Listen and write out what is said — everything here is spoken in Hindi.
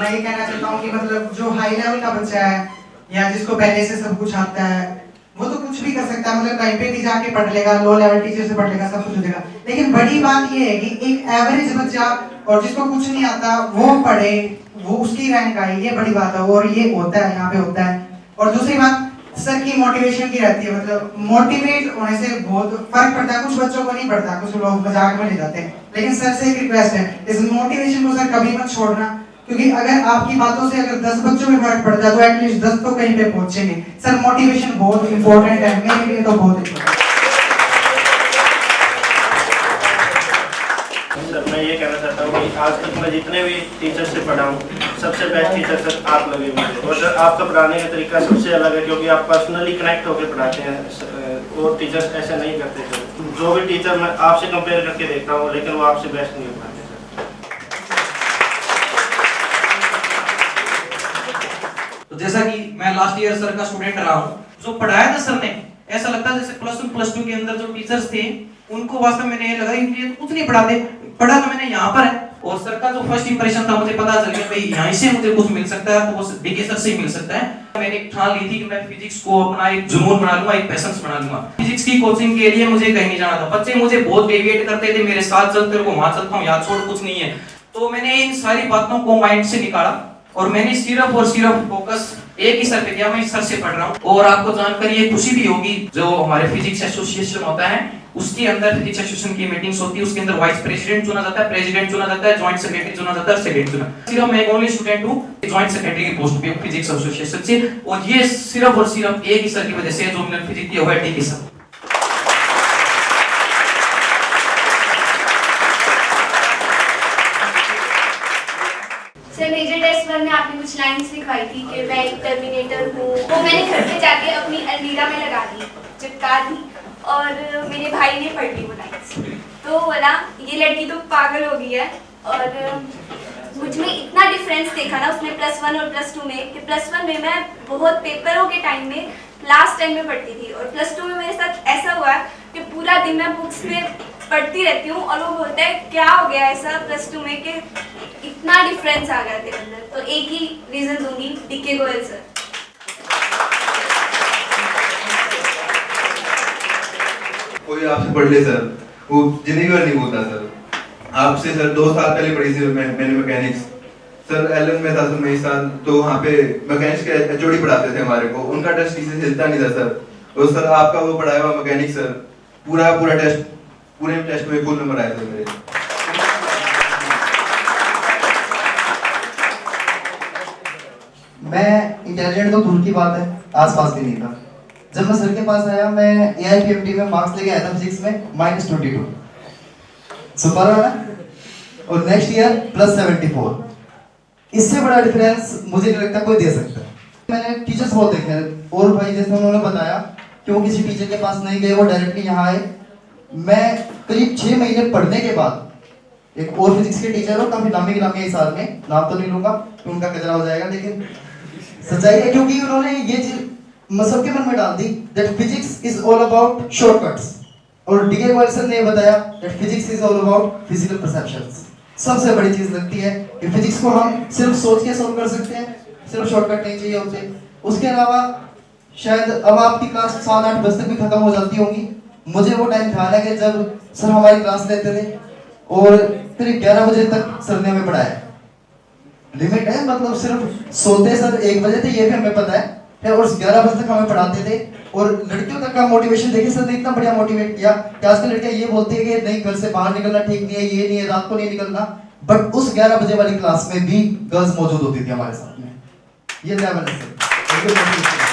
मैं ये कहना चाहता हूँ कि मतलब जो हाई लेवल का बच्चा है या जिसको पहले से सब कुछ आता है वो तो कुछ भी कर सकता है, मतलब कहीं पे भी जाके पढ़ लेगा, लो लेवल टीचर से पढ़ लेगा, सब कुछ हो जाएगा। लेकिन बड़ी बात ये है कि एक एवरेज बच्चा और जिसको कुछ नहीं आता वो पढ़े, वो उसकी रैंक आए, ये बड़ी बात है और ये होता है, यहाँ पे होता है। और दूसरी बात सर की मोटिवेशन की रहती है, मतलब मोटिवेट होने से बहुत फर्क पड़ता है। कुछ बच्चों को नहीं पड़ता, कुछ लोग मजाक में ले जाते हैं, लेकिन सर से एक रिक्वेस्ट है, इस मोटिवेशन को सर कभी मत छोड़ना, क्योंकि अगर आपकी बातों से अगर 10 बच्चों में फर्क पड़ता है तो एटलीस्ट 10 तो कहीं पे पहुंचेंगे। सर मोटिवेशन बहुत इंपॉर्टेंट है, मेरे लिए तो बहुत इंपॉर्टेंट। सर मैं ये कहना चाहता हूँ कि आज तक मैं जितने भी टीचर से पढ़ा हूँ सबसे बेस्ट टीचर सर आप लगे मुझे, और सर आपका पढ़ाने का तरीका सबसे अलग है, क्योंकि आप पर्सनली कनेक्ट होकर पढ़ाते हैं और टीचर्स ऐसे नहीं करते सर। जो भी टीचर मैं आपसे कंपेयर करके देखता हूँ लेकिन वो आपसे बेस्ट नहीं हो पाते सर। तो जैसा कि मैं लास्ट ईयर सर का स्टूडेंट रहा हूँ, जो पढ़ाया था सर ने ऐसा लगता है जैसे प्लस 1 प्लस 2 के अंदर जो टीचर्स थे उनको वास्तव में ये लगा कि कुछ नहीं पढ़ाते, पढ़ा तो मैंने यहाँ पर है। और सर का जो फर्स्ट इंप्रेशन था मुझे पता चल गया भाई यहाँ से मुझे कुछ मिल सकता है, तो वो डीके सर से ही मिल सकता है। मैंने एक ठान ली थी कि मैं फिजिक्स को अपना एक जुनून बना लूंगा, एक पैशन बना लूंगा। फिजिक्स की कोचिंग के लिए मुझे कहीं नहीं जाना था, बच्चे मुझे बहुत डेविएट करते थे, मेरे साथ चल तेरे को वहां चलता हूँ, याद छोड़ कुछ नहीं है। तो मैंने इन सारी बातों को माइंड से निकाला और मैंने सिर्फ और सिर्फ फोकस एक ही सर पे किया, मैं इस सर से पढ़ रहा हूँ। और आपको जानकर ये खुशी भी होगी, जो हमारे फिजिक्स एसोसिएशन होता है उसके अंदर फिजिक्स एसोसिएशन की मीटिंग्स होती है, उसके अंदर वाइस प्रेसिडेंट चुना जाता है, प्रेसिडेंट चुना जाता है, जॉइंट सेक्रेटरी चुना जाता है, सेक्रेटरी चुना। सिर्फ मैं एक ओनली स्टूडेंट हूँ जॉइंट सेक्रेटरी की पोस्ट पे फिजिक्स एसोसिएशन से, और ये सिर्फ और सिर्फ एक ही सर की वजह से जो मैंने फिजिक्स दिया हुआ है, ठीक है सर। सर मेजर टेस्ट 1 में आपने कुछ लाइंस लिखवाई थी कि मैं एक टर्मिनेटर हूँ, वो मैंने घर पे जाके अपनी अलमीरा में लगा दी, चिपका दी, और मेरे भाई ने पढ़ ली वो लाइंस। तो बोला ये लड़की तो पागल हो गई है। और मुझ में इतना डिफरेंस देखा ना उसने प्लस 1 और प्लस 2 में, कि प्लस 1 में मैं बहुत पेपरों के टाइम में लास्ट टाइम में पढ़ती थी, और प्लस 2 में मेरे साथ ऐसा हुआ कि पूरा दिन मैं बुक्स में पढ़ती रहती हूँ, और वो बोलता है क्या हो गया ऐसा प्लस 2 में कि इतना डिफरेंस आ गया तेरे अंदर। तो एक ही रीजन दूंगी, डीके गोयल सर। कोई आपसे पढ़ ले सर, वो जिंदगी भर नहीं भूलता सर। आपसे सर 2 साल पहले पढ़ी थी मैंने मैकेनिक्स, सर एलन में था सर मैं इस साल, तो वहाँ पे मैकेनिक्स के एचओडी पढ़ाते थे हमारे को, उनका टेस्ट किसी से हिलता नहीं था सर। और सर आपका वो पढ़ाया हुआ मैकेनिक्स सर पूरा टेस्ट, पूरे टेस्ट में फुल नंबर आए थे मेरे। मैं इंटेलिजेंट तो दूर की बात है, आसपास भी नहीं था। जब मैं सर के पास आया, मैं AIPMT में मार्क्स लेके आया था फिजिक्स में -22, सुपर है ना, और नेक्स्ट ईयर +74। इससे बड़ा डिफरेंस मुझे नहीं लगता कोई दे सकता है। मैंने टीचर्स बहुत देखे हैं, और भाई जैसे उन्होंने बताया कि वो किसी टीचर के पास नहीं गए, वो डायरेक्टली यहाँ आए। मैं करीब 6 महीने पढ़ने के बाद एक और फिजिक्स के टीचर हो, काफी नामी गिरामी इस साल में, नाम तो नहीं लूंगा तो उनका कचरा हो जाएगा, लेकिन सच्चाई है, क्योंकि उन्होंने ये चीज सबके मन में डाल दी that physics is all about shortcuts, और डीके गोयल सर ने बताया that physics is all about physical perceptions. सबसे बड़ी चीज लगती है कि फिजिक्स को हम सिर्फ सोच के सॉल्व कर सकते हैं, सिर्फ शॉर्टकट नहीं चाहिए होते। उसके अलावा शायद अब आपकी क्लास 7-8 बजे तक भी खत्म हो जाती होगी। मुझे वो टाइम ध्यान है कि जब सर हमारी क्लास लेते थे और करीब 11 बजे तक सर ने हमें पढ़ाया। लिमिट है, मतलब सिर्फ सोते सर 1 बजे थे, ये भी हमें पता है, और 11 बजे तक हमें पढ़ाते थे। और लड़कियों तक का मोटिवेशन देखिए, सर ने इतना बढ़िया मोटिवेट किया कि आजकल लड़कियां ये बोलती है कि नहीं घर से बाहर निकलना ठीक नहीं है, ये नहीं है, रात को नहीं निकलना, बट उस 11 बजे वाली क्लास में भी गर्ल्स मौजूद होती थी हमारे साथ में। ये लेवल है सर।